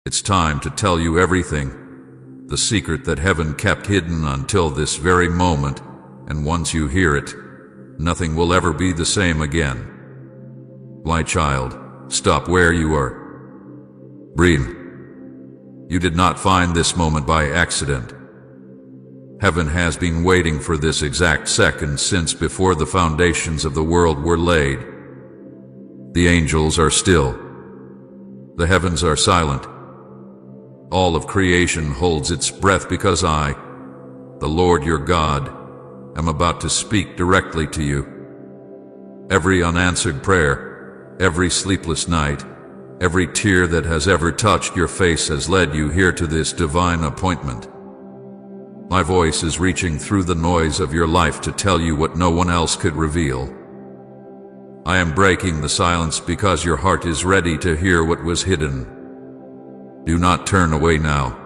It's time to tell you everything, the secret that heaven kept hidden until this very moment, and once you hear it, nothing will ever be the same again. My child, stop where you are. Breathe. You did not find this moment by accident. Heaven has been waiting for this exact second since before the foundations of the world were laid. The angels are still. The heavens are silent. All of creation holds its breath because I, the Lord your God, am about to speak directly to you. Every unanswered prayer, every sleepless night, every tear that has ever touched your face has led you here to this divine appointment. My voice is reaching through the noise of your life to tell you what no one else could reveal. I am breaking the silence because your heart is ready to hear what was hidden. Do not turn away now.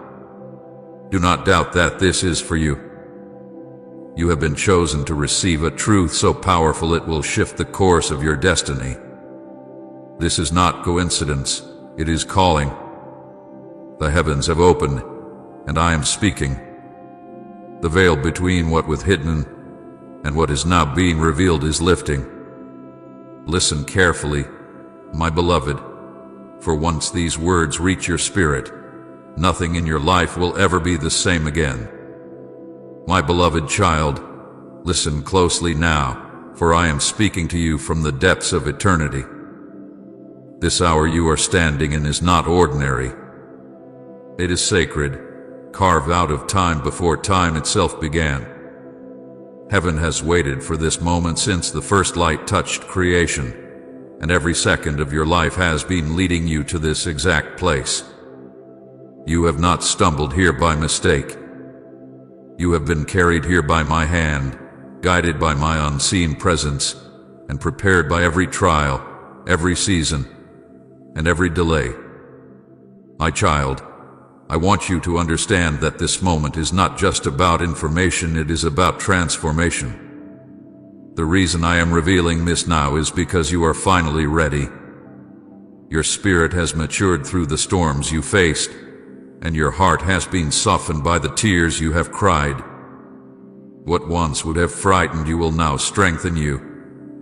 Do not doubt that this is for you. You have been chosen to receive a truth so powerful it will shift the course of your destiny. This is not coincidence, it is calling. The heavens have opened, and I am speaking. The veil between what was hidden and what is now being revealed is lifting. Listen carefully, my beloved, for once these words reach your spirit, nothing in your life will ever be the same again. My beloved child, listen closely now, for I am speaking to you from the depths of eternity. This hour you are standing in is not ordinary. It is sacred, carved out of time before time itself began. Heaven has waited for this moment since the first light touched creation, and every second of your life has been leading you to this exact place. You have not stumbled here by mistake. You have been carried here by my hand, guided by my unseen presence, and prepared by every trial, every season, and every delay. My child, I want you to understand that this moment is not just about information, it is about transformation. The reason I am revealing this now is because you are finally ready. Your spirit has matured through the storms you faced, and your heart has been softened by the tears you have cried. What once would have frightened you will now strengthen you,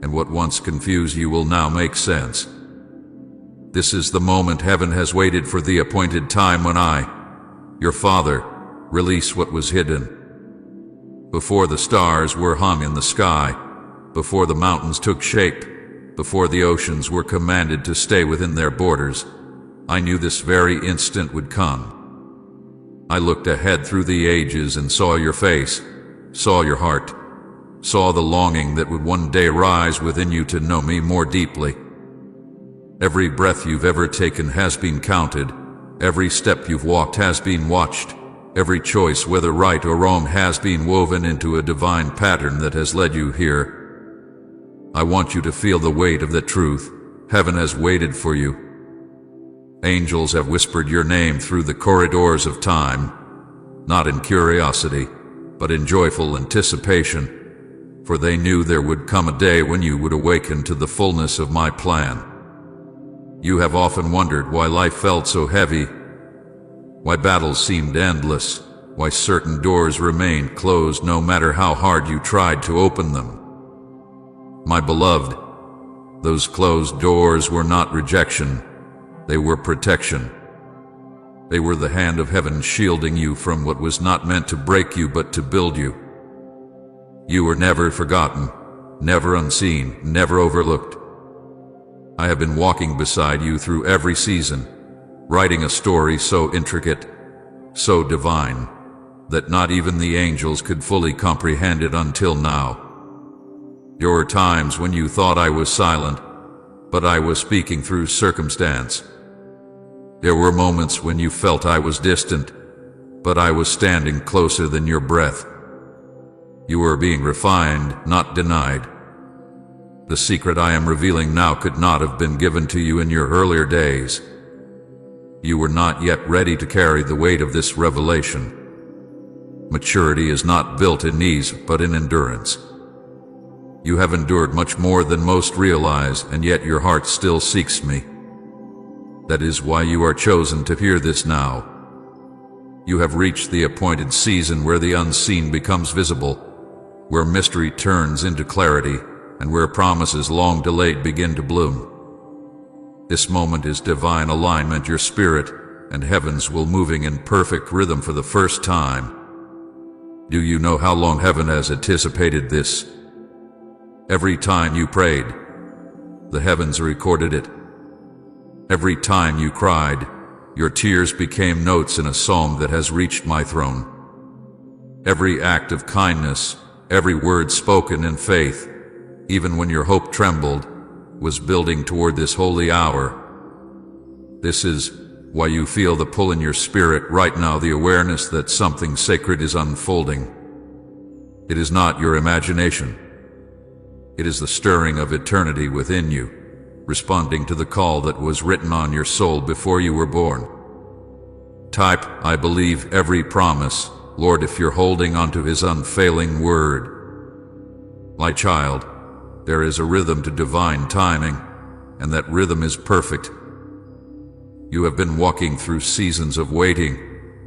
and what once confused you will now make sense. This is the moment heaven has waited for, the appointed time when I, your Father, release what was hidden. Before the stars were hung in the sky, before the mountains took shape, before the oceans were commanded to stay within their borders, I knew this very instant would come. I looked ahead through the ages and saw your face, saw your heart, saw the longing that would one day rise within you to know me more deeply. Every breath you've ever taken has been counted. Every step you've walked has been watched. Every choice, whether right or wrong, has been woven into a divine pattern that has led you here. I want you to feel the weight of the truth. Heaven has waited for you. Angels have whispered your name through the corridors of time, not in curiosity, but in joyful anticipation, for they knew there would come a day when you would awaken to the fullness of my plan. You have often wondered why life felt so heavy, why battles seemed endless, why certain doors remained closed no matter how hard you tried to open them. My beloved, those closed doors were not rejection, they were protection. They were the hand of heaven shielding you from what was not meant to break you but to build you. You were never forgotten, never unseen, never overlooked. I have been walking beside you through every season, writing a story so intricate, so divine, that not even the angels could fully comprehend it until now. There were times when you thought I was silent, but I was speaking through circumstance. There were moments when you felt I was distant, but I was standing closer than your breath. You were being refined, not denied. The secret I am revealing now could not have been given to you in your earlier days. You were not yet ready to carry the weight of this revelation. Maturity is not built in ease, but in endurance. You have endured much more than most realize, and yet your heart still seeks me. That is why you are chosen to hear this now. You have reached the appointed season where the unseen becomes visible, where mystery turns into clarity, and where promises long delayed begin to bloom. This moment is divine alignment. Your spirit and heavens will moving in perfect rhythm for the first time. Do you know how long heaven has anticipated this? Every time you prayed, the heavens recorded it. Every time you cried, your tears became notes in a psalm that has reached my throne. Every act of kindness, every word spoken in faith, even when your hope trembled, was building toward this holy hour. This is why you feel the pull in your spirit right now, the awareness that something sacred is unfolding. It is not your imagination. It is the stirring of eternity within you, responding to the call that was written on your soul before you were born. Type, I believe every promise, Lord, if you're holding onto His unfailing word. My child, there is a rhythm to divine timing, and that rhythm is perfect. You have been walking through seasons of waiting,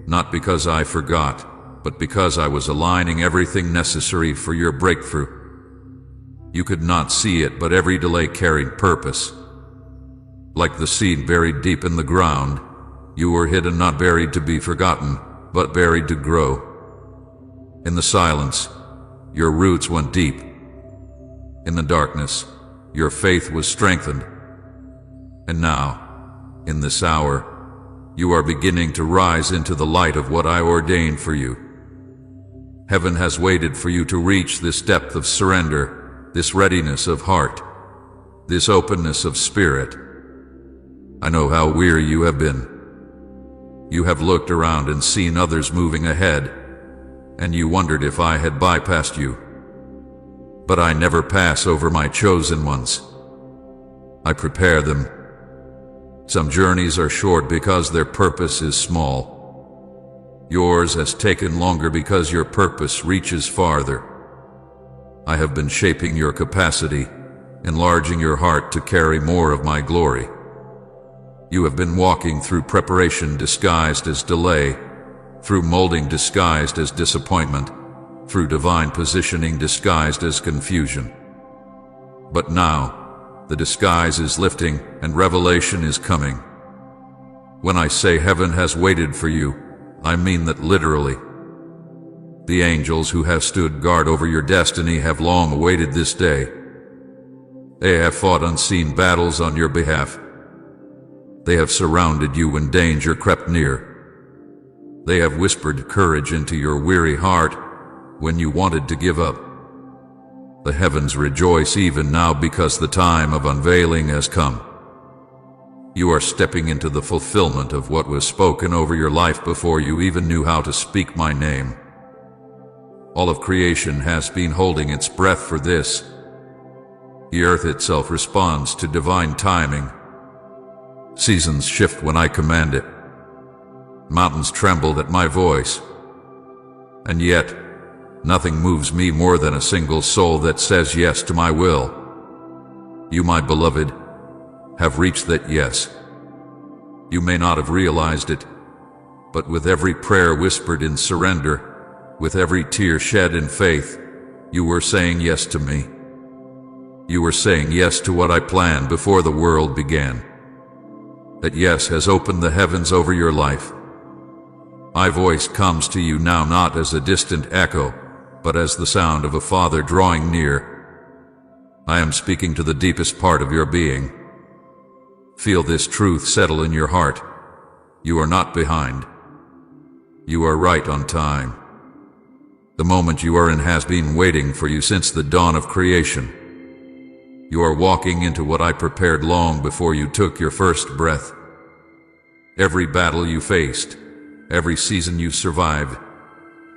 not because I forgot, but because I was aligning everything necessary for your breakthrough. You could not see it, but every delay carried purpose. Like the seed buried deep in the ground, you were hidden, not buried to be forgotten, but buried to grow. In the silence, your roots went deep. In the darkness, your faith was strengthened. And now, in this hour, you are beginning to rise into the light of what I ordained for you. Heaven has waited for you to reach this depth of surrender, this readiness of heart, this openness of spirit. I know how weary you have been. You have looked around and seen others moving ahead, and you wondered if I had bypassed you. But I never pass over my chosen ones. I prepare them. Some journeys are short because their purpose is small. Yours has taken longer because your purpose reaches farther. I have been shaping your capacity, enlarging your heart to carry more of my glory. You have been walking through preparation disguised as delay, through molding disguised as disappointment, through divine positioning disguised as confusion. But now, the disguise is lifting and revelation is coming. When I say heaven has waited for you, I mean that literally. The angels who have stood guard over your destiny have long awaited this day. They have fought unseen battles on your behalf. They have surrounded you when danger crept near. They have whispered courage into your weary heart when you wanted to give up. The heavens rejoice even now because the time of unveiling has come. You are stepping into the fulfillment of what was spoken over your life before you even knew how to speak my name. All of creation has been holding its breath for this. The earth itself responds to divine timing. Seasons shift when I command it. Mountains tremble at my voice. And yet, nothing moves me more than a single soul that says yes to my will. You, my beloved, have reached that yes. You may not have realized it, but with every prayer whispered in surrender, with every tear shed in faith, you were saying yes to me. You were saying yes to what I planned before the world began. That yes has opened the heavens over your life. My voice comes to you now not as a distant echo, but as the sound of a father drawing near. I am speaking to the deepest part of your being. Feel this truth settle in your heart. You are not behind. You are right on time. The moment you are in has been waiting for you since the dawn of creation. You are walking into what I prepared long before you took your first breath. Every battle you faced, every season you survived,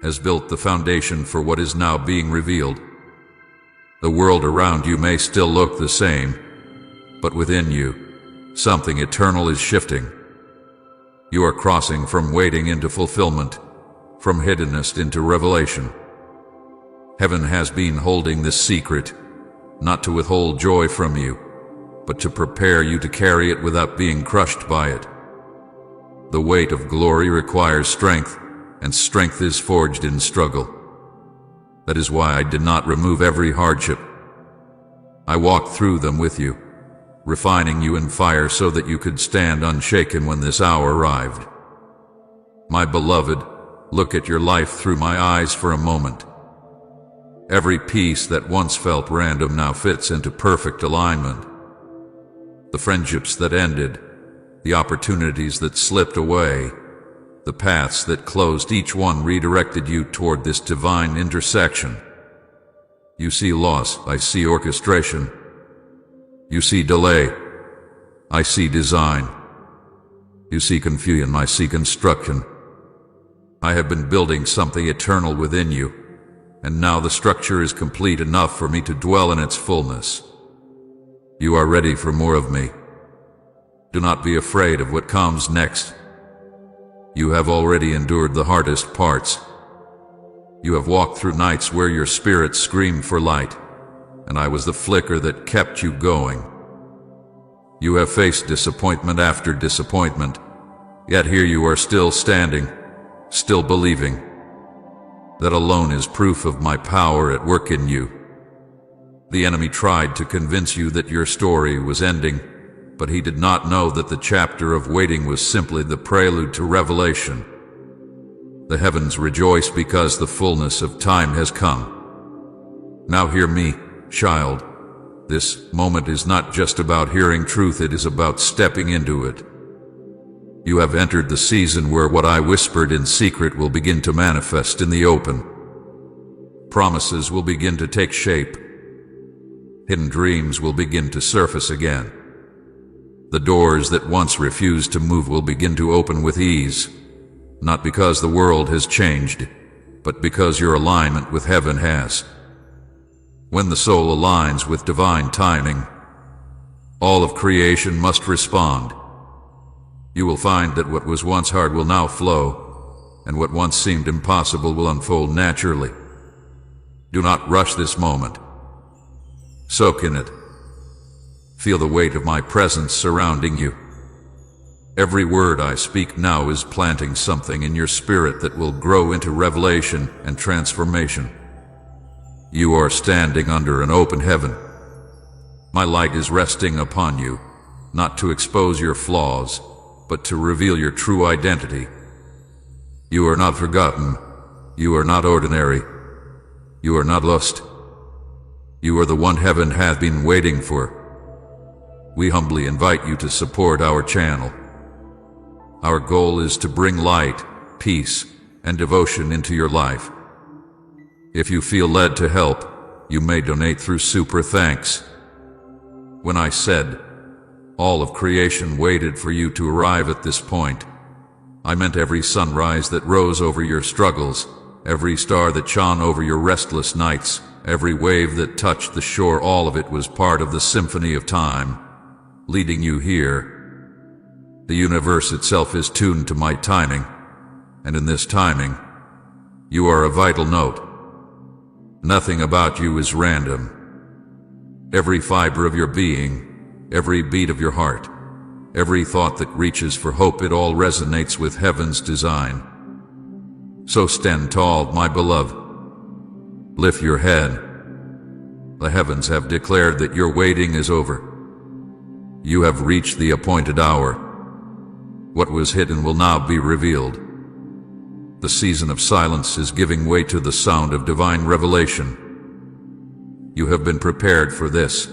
has built the foundation for what is now being revealed. The world around you may still look the same, but within you, something eternal is shifting. You are crossing from waiting into fulfillment, from hiddenness into revelation. Heaven has been holding this secret, not to withhold joy from you, but to prepare you to carry it without being crushed by it. The weight of glory requires strength, and strength is forged in struggle. That is why I did not remove every hardship. I walked through them with you, refining you in fire so that you could stand unshaken when this hour arrived. My beloved, look at your life through my eyes for a moment. Every piece that once felt random now fits into perfect alignment. The friendships that ended, the opportunities that slipped away, the paths that closed, each one redirected you toward this divine intersection. You see loss, I see orchestration. You see delay, I see design. You see confusion, I see construction. I have been building something eternal within you, and now the structure is complete enough for me to dwell in its fullness. You are ready for more of me. Do not be afraid of what comes next. You have already endured the hardest parts. You have walked through nights where your spirit screamed for light, and I was the flicker that kept you going. You have faced disappointment after disappointment, yet here you are still standing, still believing. That alone is proof of my power at work in you. The enemy tried to convince you that your story was ending, but he did not know that the chapter of waiting was simply the prelude to revelation. The heavens rejoice because the fullness of time has come. Now hear me, child. This moment is not just about hearing truth, it is about stepping into it. You have entered the season where what I whispered in secret will begin to manifest in the open. Promises will begin to take shape. Hidden dreams will begin to surface again. The doors that once refused to move will begin to open with ease, not because the world has changed, but because your alignment with heaven has. When the soul aligns with divine timing, all of creation must respond. You will find that what was once hard will now flow, and what once seemed impossible will unfold naturally. Do not rush this moment. Soak in it. Feel the weight of my presence surrounding you. Every word I speak now is planting something in your spirit that will grow into revelation and transformation. You are standing under an open heaven. My light is resting upon you, not to expose your flaws, but to reveal your true identity. You are not forgotten. You are not ordinary. You are not lost. You are the one heaven hath been waiting for. We humbly invite you to support our channel. Our goal is to bring light, peace, and devotion into your life. If you feel led to help, you may donate through Super Thanks. When I said, all of creation waited for you to arrive at this point, I meant every sunrise that rose over your struggles, every star that shone over your restless nights, every wave that touched the shore, all of it was part of the symphony of time, leading you here. The universe itself is tuned to my timing, and in this timing, you are a vital note. Nothing about you is random. Every fiber of your being, every beat of your heart, every thought that reaches for hope, it all resonates with heaven's design. So stand tall, my beloved. Lift your head. The heavens have declared that your waiting is over. You have reached the appointed hour. What was hidden will now be revealed. The season of silence is giving way to the sound of divine revelation. You have been prepared for this.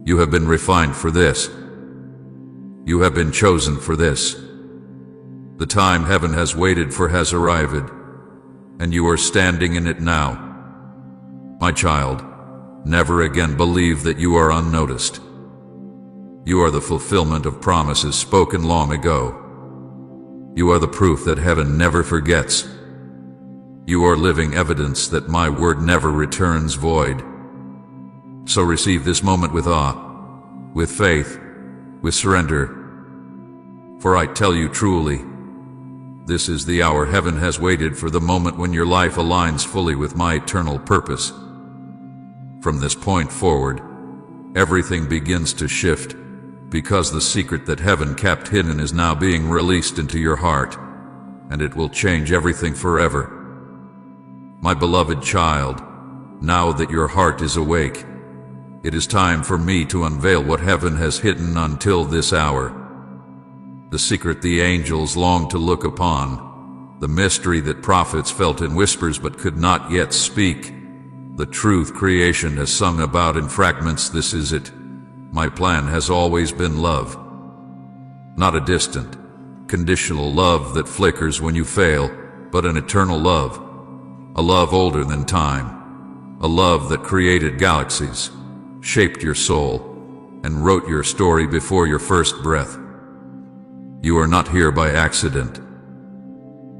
You have been refined for this. You have been chosen for this. The time heaven has waited for has arrived, and you are standing in it now. My child, never again believe that you are unnoticed. You are the fulfillment of promises spoken long ago. You are the proof that heaven never forgets. You are living evidence that my word never returns void. So receive this moment with awe, with faith, with surrender. For I tell you truly, this is the hour heaven has waited for, the moment when your life aligns fully with my eternal purpose. From this point forward, everything begins to shift, because the secret that heaven kept hidden is now being released into your heart, and it will change everything forever. My beloved child, now that your heart is awake, it is time for me to unveil what heaven has hidden until this hour. The secret the angels longed to look upon, the mystery that prophets felt in whispers but could not yet speak, the truth creation has sung about in fragments. This is it. My plan has always been love. Not a distant, conditional love that flickers when you fail, but an eternal love. A love older than time. A love that created galaxies, shaped your soul, and wrote your story before your first breath. You are not here by accident.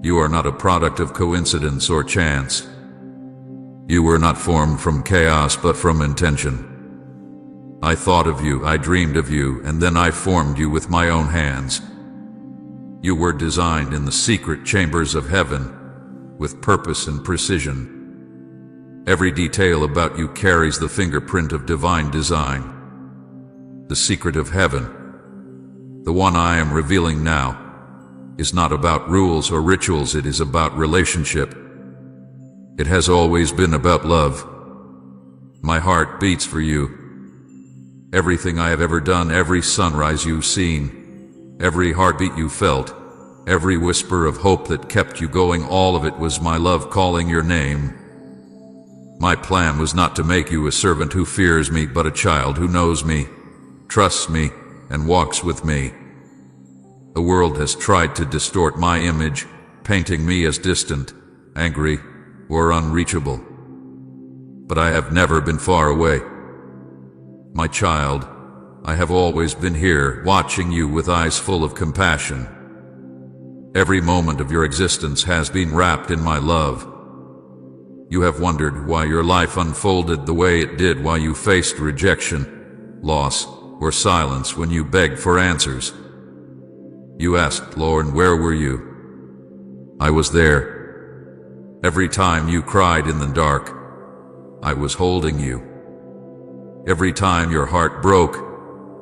You are not a product of coincidence or chance. You were not formed from chaos but from intention. I thought of you, I dreamed of you, and then I formed you with my own hands. You were designed in the secret chambers of heaven, with purpose and precision. Every detail about you carries the fingerprint of divine design. The secret of heaven, the one I am revealing now, is not about rules or rituals, it is about relationship. It has always been about love. My heart beats for you. Everything I have ever done, every sunrise you've seen, every heartbeat you felt, every whisper of hope that kept you going, all of it was my love calling your name. My plan was not to make you a servant who fears me, but a child who knows me, trusts me, and walks with me. The world has tried to distort my image, painting me as distant, angry, or unreachable. But I have never been far away. My child, I have always been here, watching you with eyes full of compassion. Every moment of your existence has been wrapped in my love. You have wondered why your life unfolded the way it did, why you faced rejection, loss, or silence when you begged for answers. You asked, Lord, where were you? I was there. Every time you cried in the dark, I was holding you. Every time your heart broke,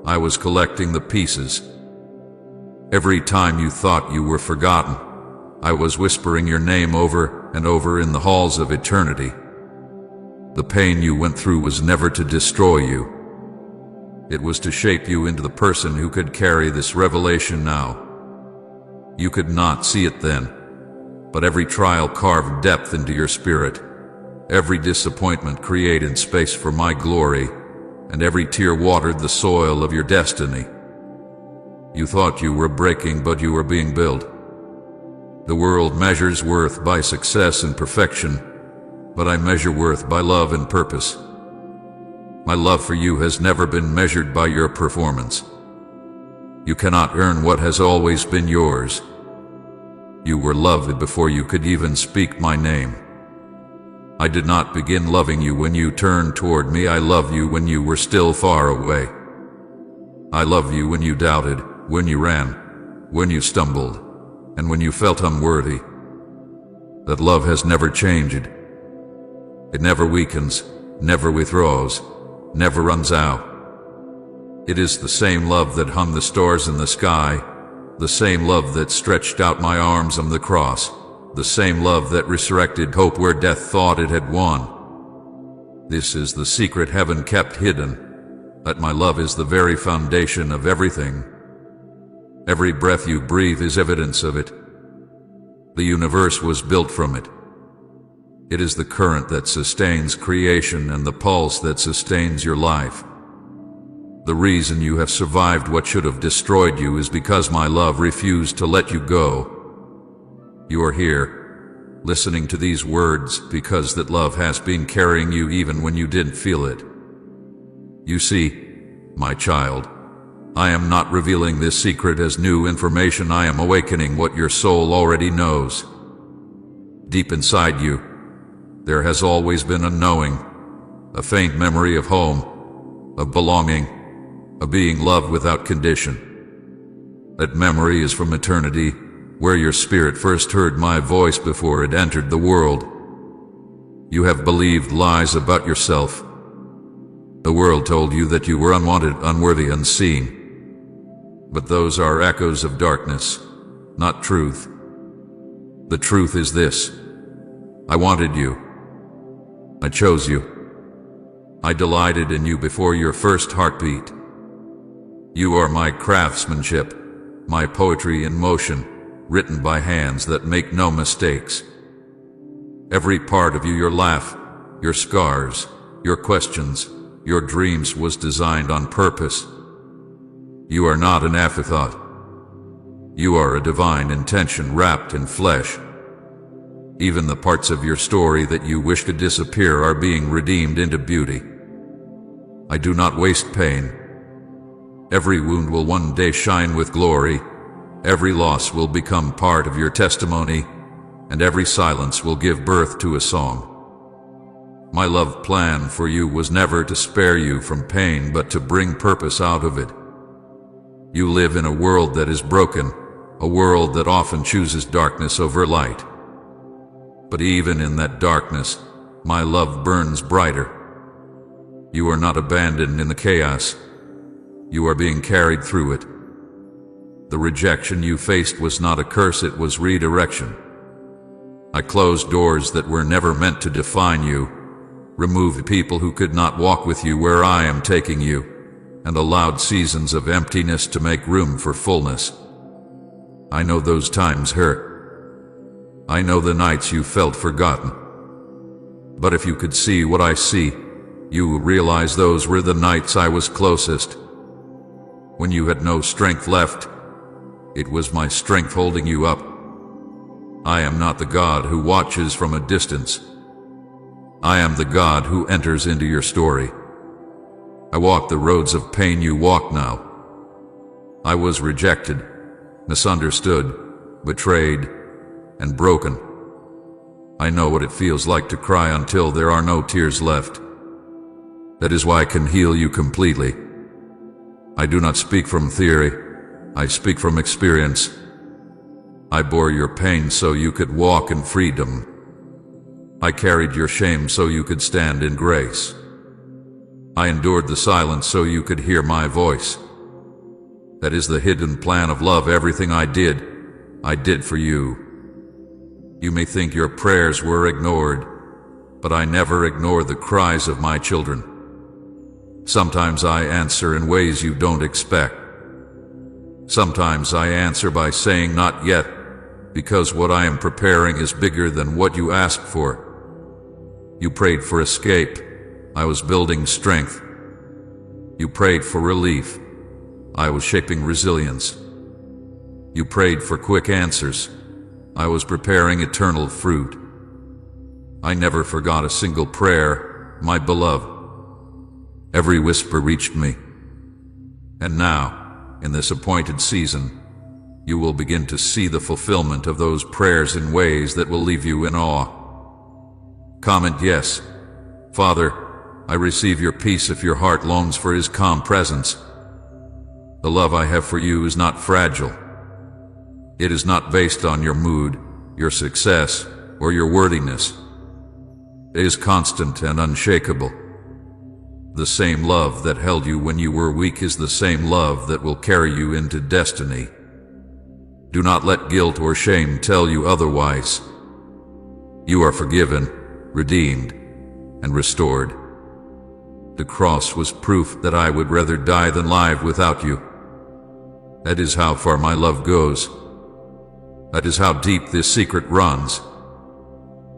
I was collecting the pieces. Every time you thought you were forgotten, I was whispering your name over and over in the halls of eternity. The pain you went through was never to destroy you. It was to shape you into the person who could carry this revelation now. You could not see it then, but every trial carved depth into your spirit. Every disappointment created space for my glory, and every tear watered the soil of your destiny. You thought you were breaking, but you were being built. The world measures worth by success and perfection, but I measure worth by love and purpose. My love for you has never been measured by your performance. You cannot earn what has always been yours. You were loved before you could even speak my name. I did not begin loving you when you turned toward me. I loved you when you were still far away. I loved you when you doubted, when you ran, when you stumbled, and when you felt unworthy. That love has never changed. It never weakens, never withdraws, never runs out. It is the same love that hung the stars in the sky, the same love that stretched out my arms on the cross, the same love that resurrected hope where death thought it had won. This is the secret heaven kept hidden, that my love is the very foundation of everything. Every breath you breathe is evidence of it. The universe was built from it. It is the current that sustains creation and the pulse that sustains your life. The reason you have survived what should have destroyed you is because my love refused to let you go. You are here, listening to these words, because that love has been carrying you even when you didn't feel it. You see, my child, I am not revealing this secret as new information. I am awakening what your soul already knows. Deep inside you, there has always been a knowing, a faint memory of home, of belonging, of being loved without condition. That memory is from eternity, where your spirit first heard my voice before it entered the world. You have believed lies about yourself, The world told you that you were unwanted, unworthy, unseen. But those are echoes of darkness, not truth. The truth is this: I wanted you. I chose you. I delighted in you before your first heartbeat. You are my craftsmanship, my poetry in motion, written by hands that make no mistakes. Every part of you, your laugh, your scars, your questions, your dreams, was designed on purpose. You are not an afterthought. You are a divine intention wrapped in flesh. Even the parts of your story that you wish to disappear are being redeemed into beauty. I do not waste pain. Every wound will one day shine with glory. Every loss will become part of your testimony, and every silence will give birth to a song. My love plan for you was never to spare you from pain, but to bring purpose out of it. You live in a world that is broken, a world that often chooses darkness over light. But even in that darkness, my love burns brighter. You are not abandoned in the chaos. You are being carried through it. The rejection you faced was not a curse, it was redirection. I closed doors that were never meant to define you, removed people who could not walk with you where I am taking you, and allowed seasons of emptiness to make room for fullness. I know those times hurt. I know the nights you felt forgotten. But if you could see what I see, you would realize those were the nights I was closest. When you had no strength left, it was my strength holding you up. I am not the God who watches from a distance. I am the God who enters into your story. I walk the roads of pain you walk now. I was rejected, misunderstood, betrayed, and broken. I know what it feels like to cry until there are no tears left. That is why I can heal you completely. I do not speak from theory. I speak from experience. I bore your pain so you could walk in freedom. I carried your shame so you could stand in grace. I endured the silence so you could hear my voice. That is the hidden plan of love. Everything I did for you. You may think your prayers were ignored, but I never ignore the cries of my children. Sometimes I answer in ways you don't expect. Sometimes I answer by saying not yet, because what I am preparing is bigger than what you asked for. You prayed for escape. I was building strength. You prayed for relief. I was shaping resilience. You prayed for quick answers. I was preparing eternal fruit. I never forgot a single prayer, my beloved. Every whisper reached me. And now, in this appointed season, you will begin to see the fulfillment of those prayers in ways that will leave you in awe. Comment yes. Father, I receive your peace if your heart longs for His calm presence. The love I have for you is not fragile. It is not based on your mood, your success, or your worthiness. It is constant and unshakable. The same love that held you when you were weak is the same love that will carry you into destiny. Do not let guilt or shame tell you otherwise. You are forgiven, redeemed, and restored. The cross was proof that I would rather die than live without you. That is how far my love goes. That is how deep this secret runs.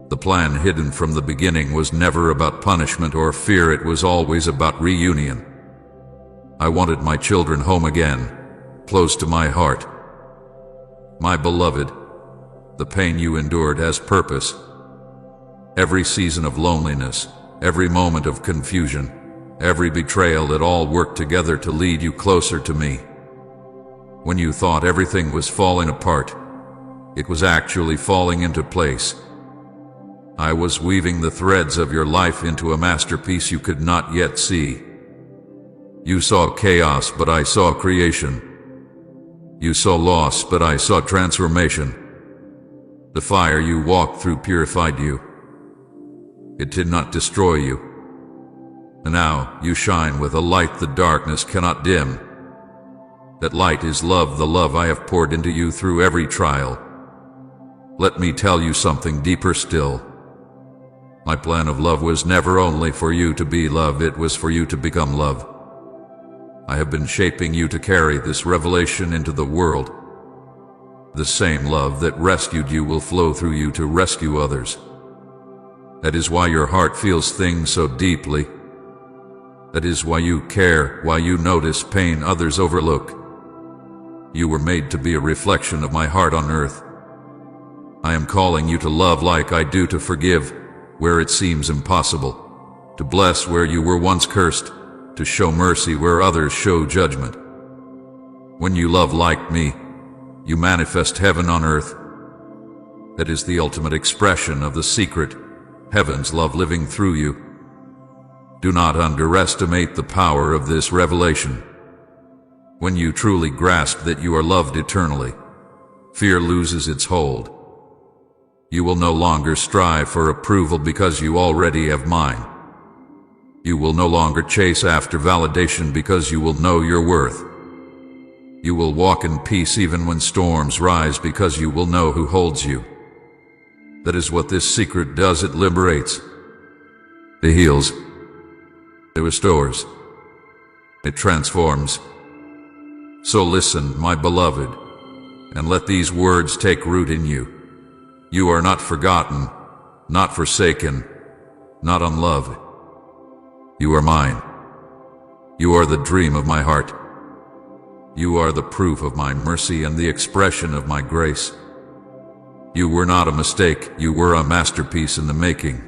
The plan hidden from the beginning was never about punishment or fear. It was always about reunion. I wanted my children home again, close to my heart. My beloved, the pain you endured has purpose. Every season of loneliness, every moment of confusion, every betrayal, it all worked together to lead you closer to me. When you thought everything was falling apart, it was actually falling into place. I was weaving the threads of your life into a masterpiece you could not yet see. You saw chaos, but I saw creation. You saw loss, but I saw transformation. The fire you walked through purified you. It did not destroy you. And now you shine with a light the darkness cannot dim. That light is love, the love I have poured into you through every trial. Let me tell you something deeper still. My plan of love was never only for you to be love, it was for you to become love. I have been shaping you to carry this revelation into the world. The same love that rescued you will flow through you to rescue others. That is why your heart feels things so deeply. That is why you care, why you notice pain others overlook. You were made to be a reflection of my heart on earth. I am calling you to love like I do, to forgive where it seems impossible, to bless where you were once cursed, to show mercy where others show judgment. When you love like me, you manifest heaven on earth. That is the ultimate expression of the secret, heaven's love living through you. Do not underestimate the power of this revelation. When you truly grasp that you are loved eternally, fear loses its hold. You will no longer strive for approval because you already have mine. You will no longer chase after validation because you will know your worth. You will walk in peace even when storms rise because you will know who holds you. That is what this secret does. It liberates. It heals. It restores. It transforms. So listen, my beloved, and let these words take root in you. You are not forgotten, not forsaken, not unloved. You are mine. You are the dream of my heart. You are the proof of my mercy and the expression of my grace. You were not a mistake, you were a masterpiece in the making.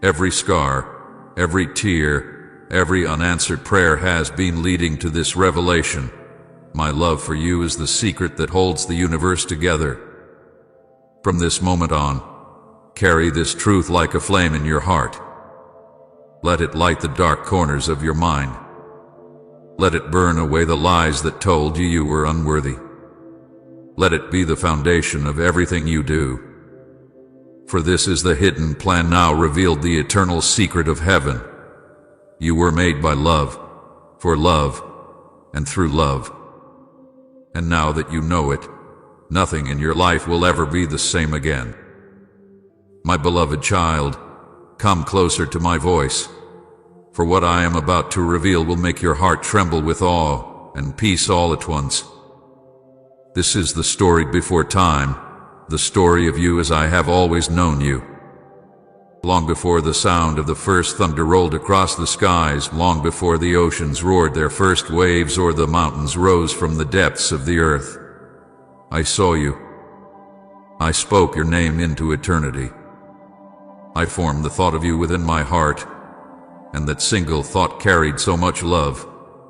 Every scar, every tear, every unanswered prayer has been leading to this revelation. My love for you is the secret that holds the universe together. From this moment on, carry this truth like a flame in your heart. Let it light the dark corners of your mind. Let it burn away the lies that told you you were unworthy. Let it be the foundation of everything you do. For this is the hidden plan now revealed, the eternal secret of heaven. You were made by love, for love, and through love. And now that you know it, nothing in your life will ever be the same again. My beloved child, come closer to my voice, for what I am about to reveal will make your heart tremble with awe and peace all at once. This is the story before time, the story of you as I have always known you. Long before the sound of the first thunder rolled across the skies, long before the oceans roared their first waves or the mountains rose from the depths of the earth, I saw you. I spoke your name into eternity. I formed the thought of you within my heart, and that single thought carried so much love,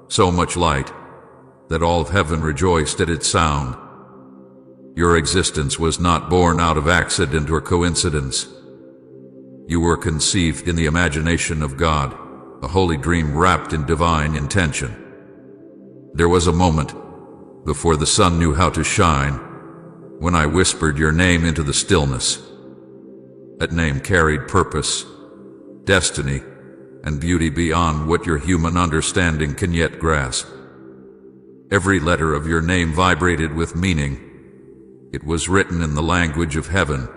so much light, that all of heaven rejoiced at its sound. Your existence was not born out of accident or coincidence. You were conceived in the imagination of God, a holy dream wrapped in divine intention. There was a moment, before the sun knew how to shine, when I whispered your name into the stillness. That name carried purpose, destiny, and beauty beyond what your human understanding can yet grasp. Every letter of your name vibrated with meaning. It was written in the language of heaven,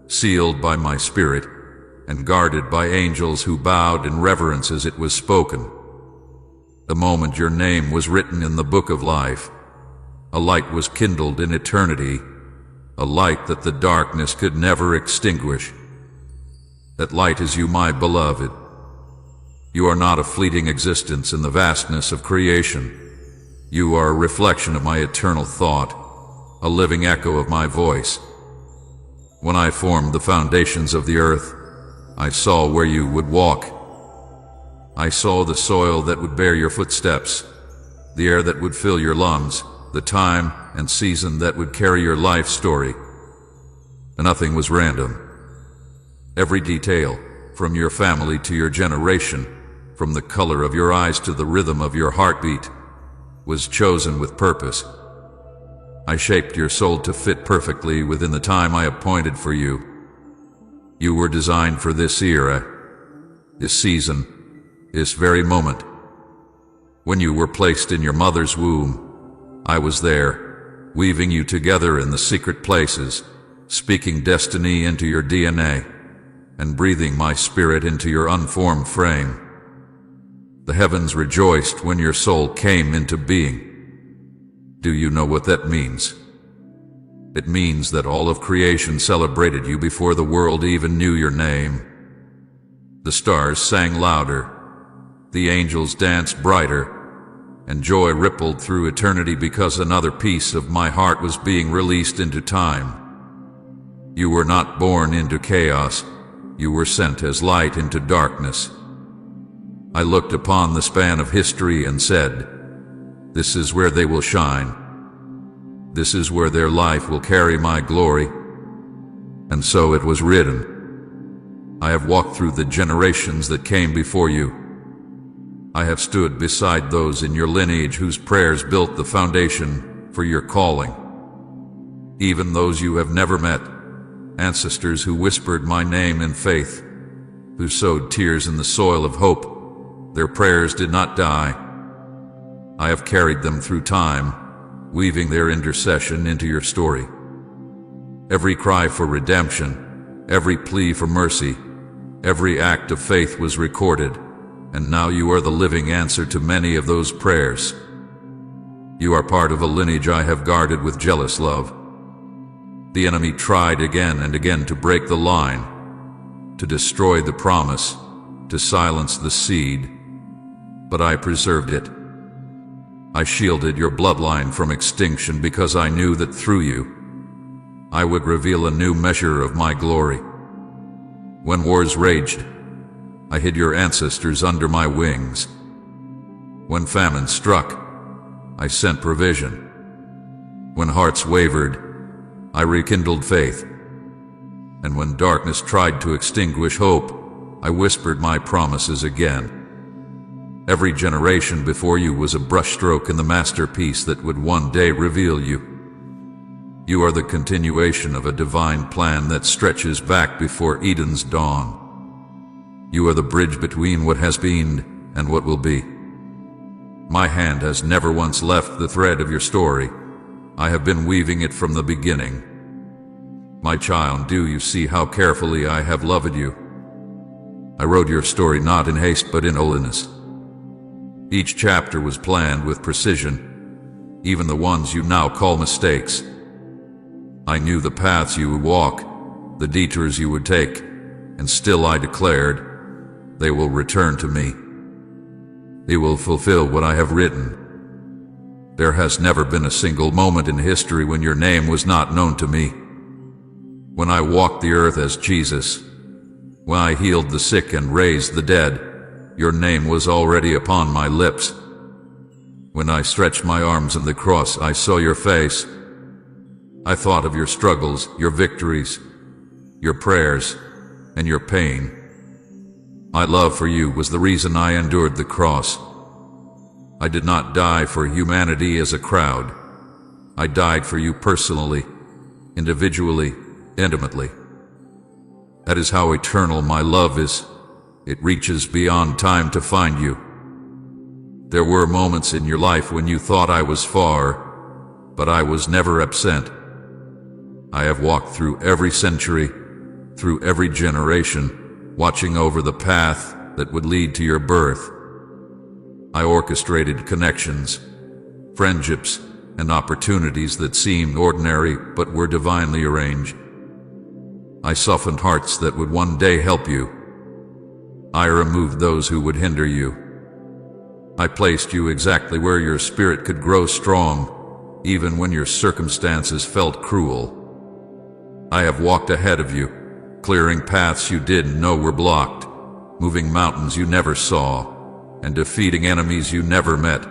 sealed by my spirit, and guarded by angels who bowed in reverence as it was spoken. The moment your name was written in the book of life, a light was kindled in eternity, a light that the darkness could never extinguish. That light is you, my beloved. You are not a fleeting existence in the vastness of creation. You are a reflection of my eternal thought, a living echo of my voice. When I formed the foundations of the earth, I saw where you would walk. I saw the soil that would bear your footsteps, the air that would fill your lungs, the time and season that would carry your life story. And nothing was random. Every detail, from your family to your generation, from the color of your eyes to the rhythm of your heartbeat, was chosen with purpose. I shaped your soul to fit perfectly within the time I appointed for you. You were designed for this era, this season, this very moment. When you were placed in your mother's womb, I was there, weaving you together in the secret places, speaking destiny into your DNA, and breathing my spirit into your unformed frame. The heavens rejoiced when your soul came into being. Do you know what that means? It means that all of creation celebrated you before the world even knew your name. The stars sang louder, the angels danced brighter, and joy rippled through eternity because another piece of my heart was being released into time. You were not born into chaos, you were sent as light into darkness. I looked upon the span of history and said, "This is where they will shine. This is where their life will carry my glory." And so it was written. I have walked through the generations that came before you. I have stood beside those in your lineage whose prayers built the foundation for your calling. Even those you have never met, ancestors who whispered my name in faith, who sowed tears in the soil of hope, their prayers did not die. I have carried them through time, weaving their intercession into your story. Every cry for redemption, every plea for mercy, every act of faith was recorded, and now you are the living answer to many of those prayers. You are part of a lineage I have guarded with jealous love. The enemy tried again and again to break the line, to destroy the promise, to silence the seed, but I preserved it. I shielded your bloodline from extinction because I knew that through you, I would reveal a new measure of my glory. When wars raged, I hid your ancestors under my wings. When famine struck, I sent provision. When hearts wavered, I rekindled faith. And when darkness tried to extinguish hope, I whispered my promises again. Every generation before you was a brushstroke in the masterpiece that would one day reveal you. You are the continuation of a divine plan that stretches back before Eden's dawn. You are the bridge between what has been and what will be. My hand has never once left the thread of your story. I have been weaving it from the beginning. My child, do you see how carefully I have loved you? I wrote your story not in haste but in holiness. Each chapter was planned with precision, even the ones you now call mistakes. I knew the paths you would walk, the detours you would take, and still I declared, they will return to me. They will fulfill what I have written. There has never been a single moment in history when your name was not known to me. When I walked the earth as Jesus, when I healed the sick and raised the dead, your name was already upon my lips. When I stretched my arms on the cross, I saw your face. I thought of your struggles, your victories, your prayers, and your pain. My love for you was the reason I endured the cross. I did not die for humanity as a crowd. I died for you personally, individually, intimately. That is how eternal my love is. It reaches beyond time to find you. There were moments in your life when you thought I was far, but I was never absent. I have walked through every century, through every generation, watching over the path that would lead to your birth. I orchestrated connections, friendships, and opportunities that seemed ordinary but were divinely arranged. I softened hearts that would one day help you. I removed those who would hinder you. I placed you exactly where your spirit could grow strong, even when your circumstances felt cruel. I have walked ahead of you, clearing paths you didn't know were blocked, moving mountains you never saw, and defeating enemies you never met.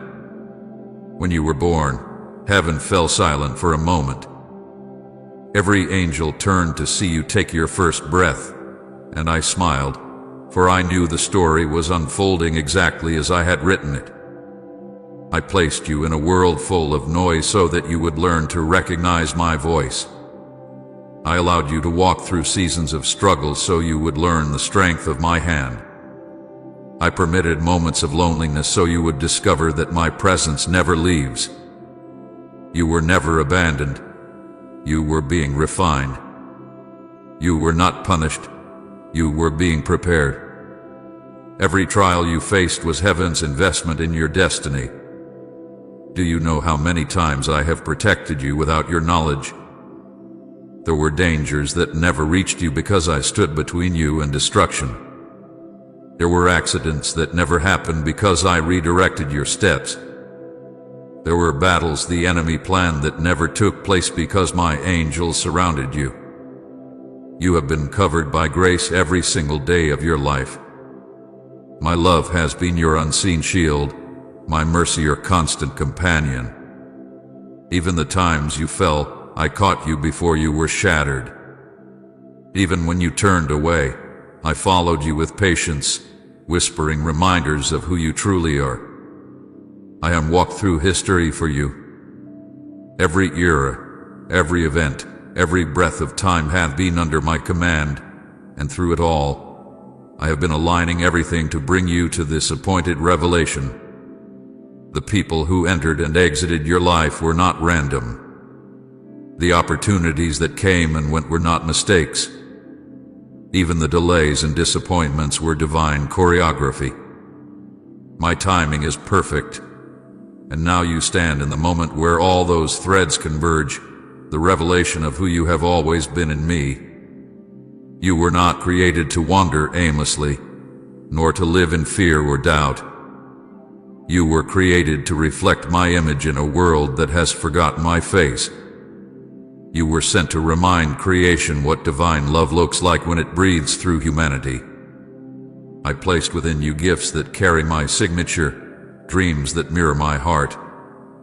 When you were born, heaven fell silent for a moment. Every angel turned to see you take your first breath, and I smiled, for I knew the story was unfolding exactly as I had written it. I placed you in a world full of noise so that you would learn to recognize my voice. I allowed you to walk through seasons of struggle so you would learn the strength of my hand. I permitted moments of loneliness so you would discover that my presence never leaves. You were never abandoned. You were being refined. You were not punished. You were being prepared. Every trial you faced was heaven's investment in your destiny. Do you know how many times I have protected you without your knowledge? There were dangers that never reached you because I stood between you and destruction. There were accidents that never happened because I redirected your steps. There were battles the enemy planned that never took place because my angels surrounded you. You have been covered by grace every single day of your life. My love has been your unseen shield, my mercy your constant companion. Even the times you fell, I caught you before you were shattered. Even when you turned away, I followed you with patience, whispering reminders of who you truly are. I have walked through history for you. Every era, every event, every breath of time have been under my command, and through it all, I have been aligning everything to bring you to this appointed revelation. The people who entered and exited your life were not random. The opportunities that came and went were not mistakes. Even the delays and disappointments were divine choreography. My timing is perfect, and now you stand in the moment where all those threads converge, the revelation of who you have always been in me. You were not created to wander aimlessly, nor to live in fear or doubt. You were created to reflect my image in a world that has forgotten my face. You were sent to remind creation what divine love looks like when it breathes through humanity. I placed within you gifts that carry my signature, dreams that mirror my heart,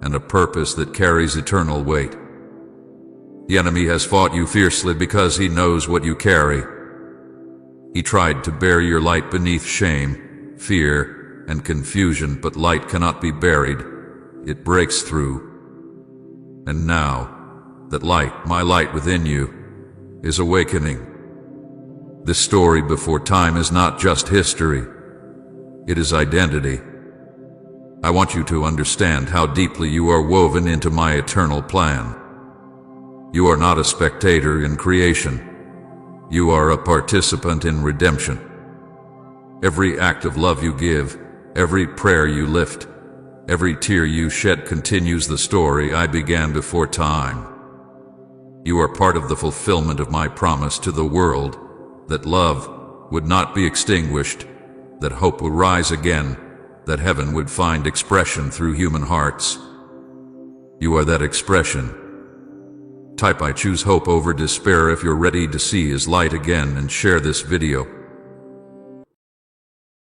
and a purpose that carries eternal weight. The enemy has fought you fiercely because he knows what you carry. He tried to bury your light beneath shame, fear, and confusion, but light cannot be buried. It breaks through. And now, that light, my light within you, is awakening. This story before time is not just history. It is identity. I want you to understand how deeply you are woven into my eternal plan. You are not a spectator in creation. You are a participant in redemption. Every act of love you give, every prayer you lift, every tear you shed continues the story I began before time. You are part of the fulfillment of my promise to the world that love would not be extinguished, that hope would rise again, that heaven would find expression through human hearts. You are that expression. Type I choose hope over despair if you're ready to see His light again and share this video.